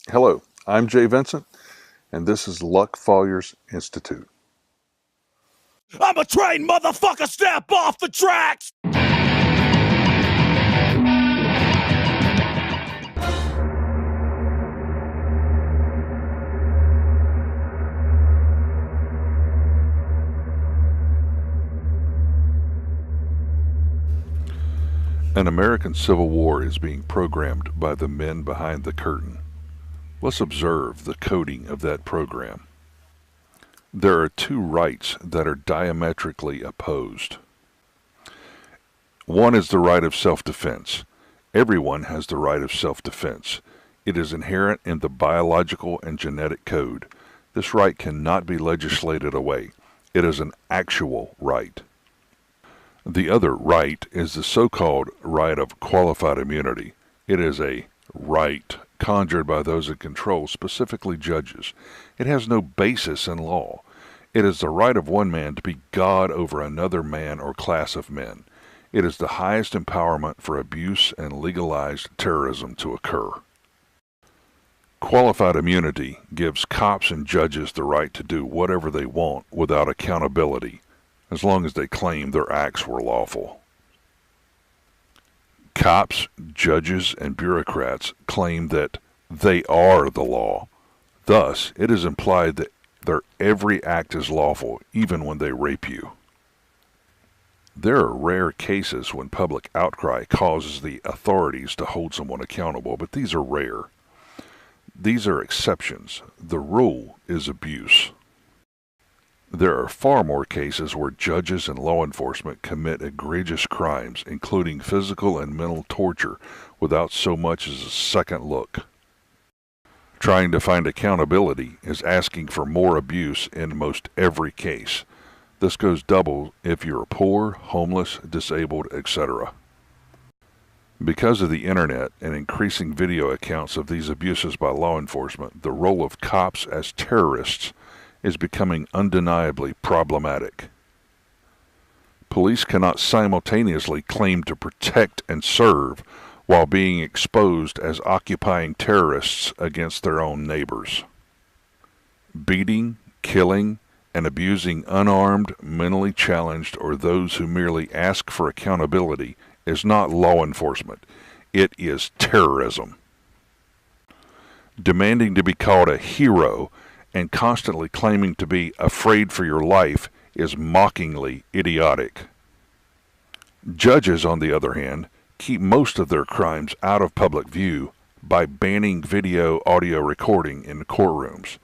Hello, I'm Jay Vincent, and this is Luck Fawyer's Institute. I'm a trained motherfucker, step off the tracks! An American Civil War is being programmed by the men behind the curtain. Let's observe the coding of that program. There are two rights that are diametrically opposed. One is the right of self-defense. Everyone has the right of self-defense. It is inherent in the biological and genetic code. This right cannot be legislated away. It is an actual right. The other right is the so-called right of qualified immunity. It is a right conjured by those in control, specifically judges. It has no basis in law. It is the right of one man to be God over another man or class of men. It is the highest empowerment for abuse and legalized terrorism to occur. Qualified immunity gives cops and judges the right to do whatever they want without accountability, as long as they claim their acts were lawful. Cops, judges, and bureaucrats claim that they are the law. Thus, it is implied that their every act is lawful, even when they rape you. There are rare cases when public outcry causes the authorities to hold someone accountable, but these are rare. These are exceptions. The rule is abuse. There are far more cases where judges and law enforcement commit egregious crimes, including physical and mental torture, without so much as a second look. Trying to find accountability is asking for more abuse in most every case. This goes double if you're poor, homeless, disabled, etc. Because of the internet and increasing video accounts of these abuses by law enforcement, the role of cops as terrorists is becoming undeniably problematic. Police cannot simultaneously claim to protect and serve while being exposed as occupying terrorists against their own neighbors. Beating, killing, and abusing unarmed, mentally challenged, or those who merely ask for accountability is not law enforcement. It is terrorism. Demanding to be called a hero and constantly claiming to be afraid for your life is mockingly idiotic. Judges, on the other hand, keep most of their crimes out of public view by banning audio recording in courtrooms.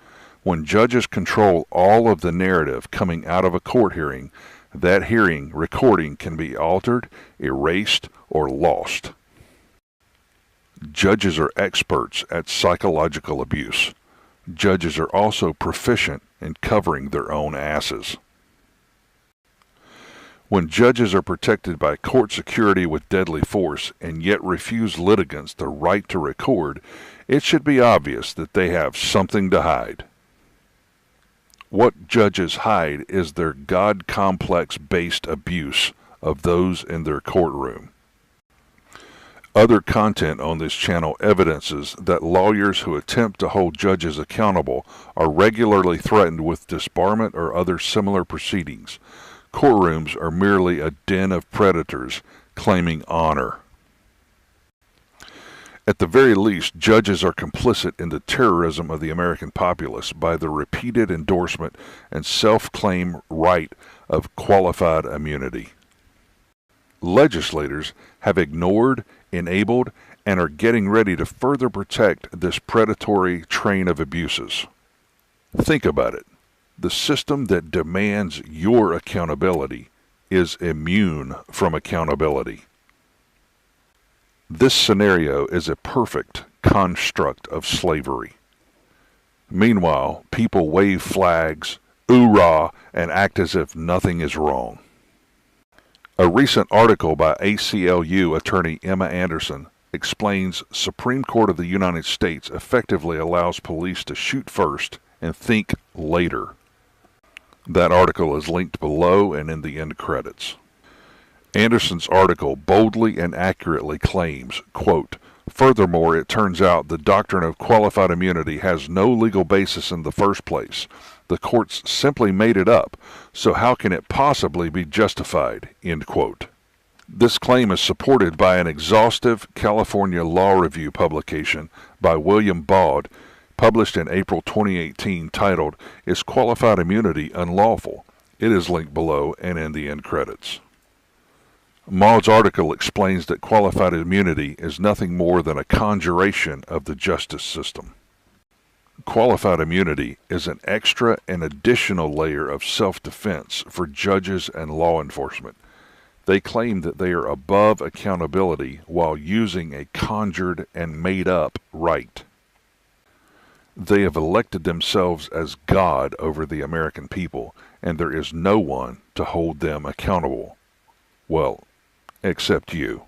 When judges control all of the narrative coming out of a court hearing, that hearing recording can be altered, erased, or lost. Judges are experts at psychological abuse. Judges are also proficient in covering their own asses. When judges are protected by court security with deadly force and yet refuse litigants the right to record, it should be obvious that they have something to hide. What judges hide is their God complex-based abuse of those in their courtroom. Other content on this channel evidences that lawyers who attempt to hold judges accountable are regularly threatened with disbarment or other similar proceedings. Courtrooms are merely a den of predators claiming honor. At the very least, judges are complicit in the terrorism of the American populace by the repeated endorsement and self-claim right of qualified immunity. Legislators have ignored, enabled, and are getting ready to further protect this predatory train of abuses. Think about it. The system that demands your accountability is immune from accountability. This scenario is a perfect construct of slavery. Meanwhile, people wave flags, oorah, and act as if nothing is wrong. A recent article by ACLU attorney Emma Anderson explains Supreme Court of the United States effectively allows police to shoot first and think later. That article is linked below and in the end credits. Anderson's article boldly and accurately claims, quote, Furthermore, it turns out the doctrine of qualified immunity has no legal basis in the first place. The courts simply made it up, so how can it possibly be justified?" End quote. This claim is supported by an exhaustive California law review publication by William Baud, published in April 2018, titled, "Is Qualified Immunity Unlawful?" It is linked below and in the end credits. Maud's article explains that qualified immunity is nothing more than a conjuration of the justice system. Qualified immunity is an extra and additional layer of self-defense for judges and law enforcement. They claim that they are above accountability while using a conjured and made-up right. They have elected themselves as God over the American people, and there is no one to hold them accountable. Well, except you.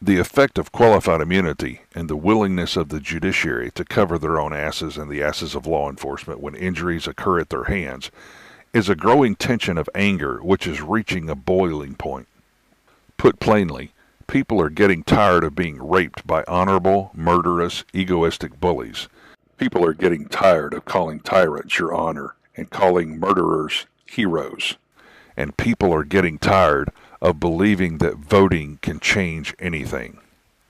The effect of qualified immunity and the willingness of the judiciary to cover their own asses and the asses of law enforcement when injuries occur at their hands is a growing tension of anger which is reaching a boiling point. Put plainly, people are getting tired of being raped by honorable, murderous, egoistic bullies. People are getting tired of calling tyrants your honor and calling murderers heroes. And people are getting tired of believing that voting can change anything.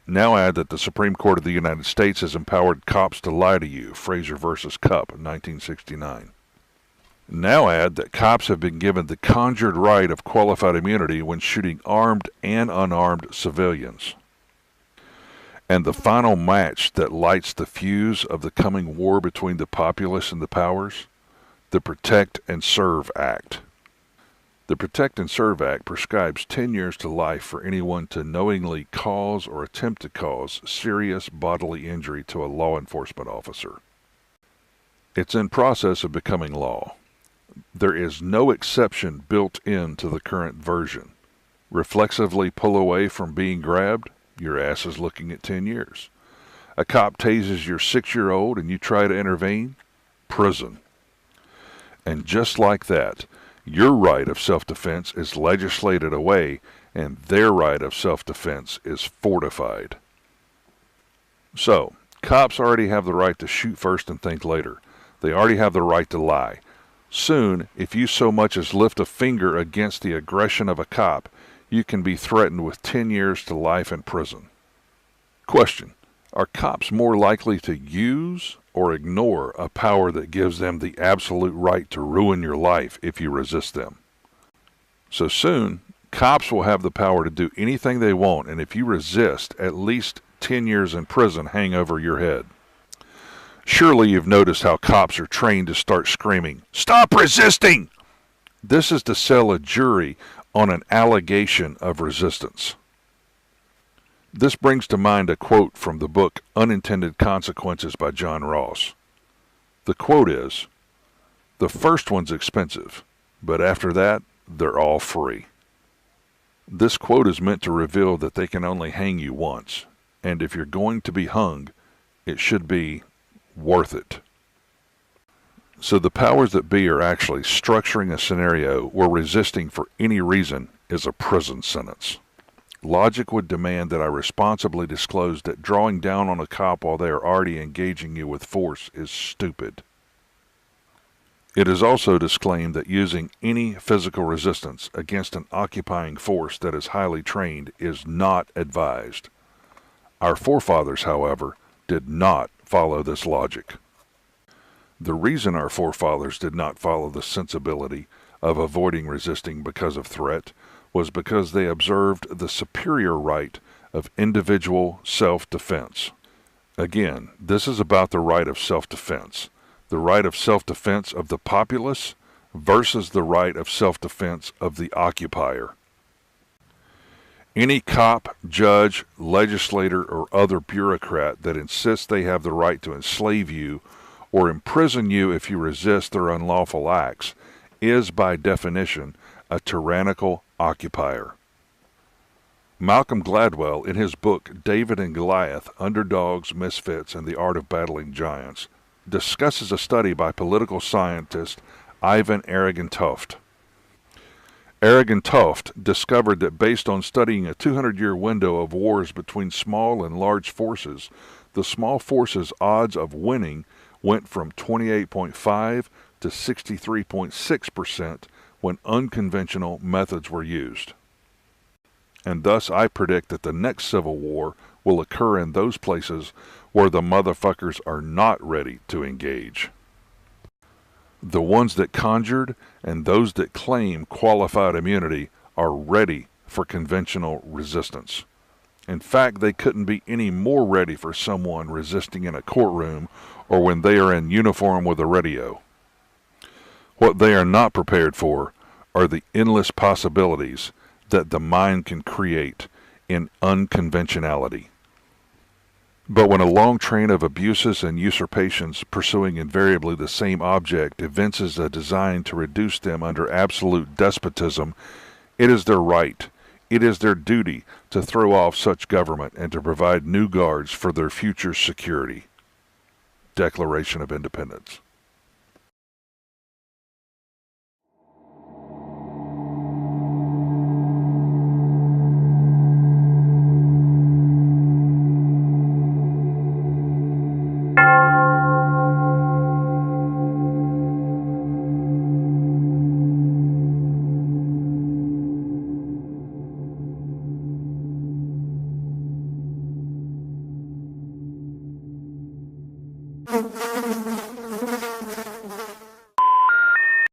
Now add that the Supreme Court of the United States has empowered cops to lie to you, Fraser versus Cupp, 1969. Now add that cops have been given the conjured right of qualified immunity when shooting armed and unarmed civilians. And the final match that lights the fuse of the coming war between the populace and the powers? The Protect and Serve Act. The Protect and Serve Act prescribes 10 years to life for anyone to knowingly cause or attempt to cause serious bodily injury to a law enforcement officer. It's in process of becoming law. There is no exception built into the current version. Reflexively pull away from being grabbed, your ass is looking at 10 years. A cop tases your 6-year-old and you try to intervene, prison. And just like that, your right of self-defense is legislated away and their right of self-defense is fortified. So, cops already have the right to shoot first and think later. They already have the right to lie. Soon, if you so much as lift a finger against the aggression of a cop, you can be threatened with 10 years to life in prison. Question: are cops more likely to use or ignore a power that gives them the absolute right to ruin your life if you resist them? So soon, cops will have the power to do anything they want, and if you resist, at least 10 years in prison hang over your head. Surely you've noticed how cops are trained to start screaming, "Stop resisting!" This is to sell a jury on an allegation of resistance. This brings to mind a quote from the book Unintended Consequences by John Ross. The quote is, "The first one's expensive, but after that, they're all free." This quote is meant to reveal that they can only hang you once, and if you're going to be hung, it should be worth it. So the powers that be are actually structuring a scenario where resisting for any reason is a prison sentence. Logic would demand that I responsibly disclose that drawing down on a cop while they are already engaging you with force is stupid. It is also disclaimed that using any physical resistance against an occupying force that is highly trained is not advised. Our forefathers, however, did not follow this logic. The reason our forefathers did not follow the sensibility of avoiding resisting because of threat was because they observed the superior right of individual self-defense. Again, this is about the right of self-defense, the right of self-defense of the populace versus the right of self-defense of the occupier. Any cop, judge, legislator, or other bureaucrat that insists they have the right to enslave you or imprison you if you resist their unlawful acts is, by definition, a tyrannical occupier. Malcolm Gladwell, in his book David and Goliath, Underdogs, Misfits, and the Art of Battling Giants, discusses a study by political scientist Ivan Aragon-Toft. Aragon Toft discovered that based on studying a 200-year window of wars between small and large forces, the small forces' odds of winning went from 28.5 to 63.6% when unconventional methods were used. And thus I predict that the next civil war will occur in those places where the motherfuckers are not ready to engage. The ones that conjured and those that claim qualified immunity are ready for conventional resistance. In fact, they couldn't be any more ready for someone resisting in a courtroom or when they are in uniform with a radio. What they are not prepared for are the endless possibilities that the mind can create in unconventionality. But when a long train of abuses and usurpations pursuing invariably the same object evinces a design to reduce them under absolute despotism, it is their right, it is their duty to throw off such government and to provide new guards for their future security. Declaration of Independence.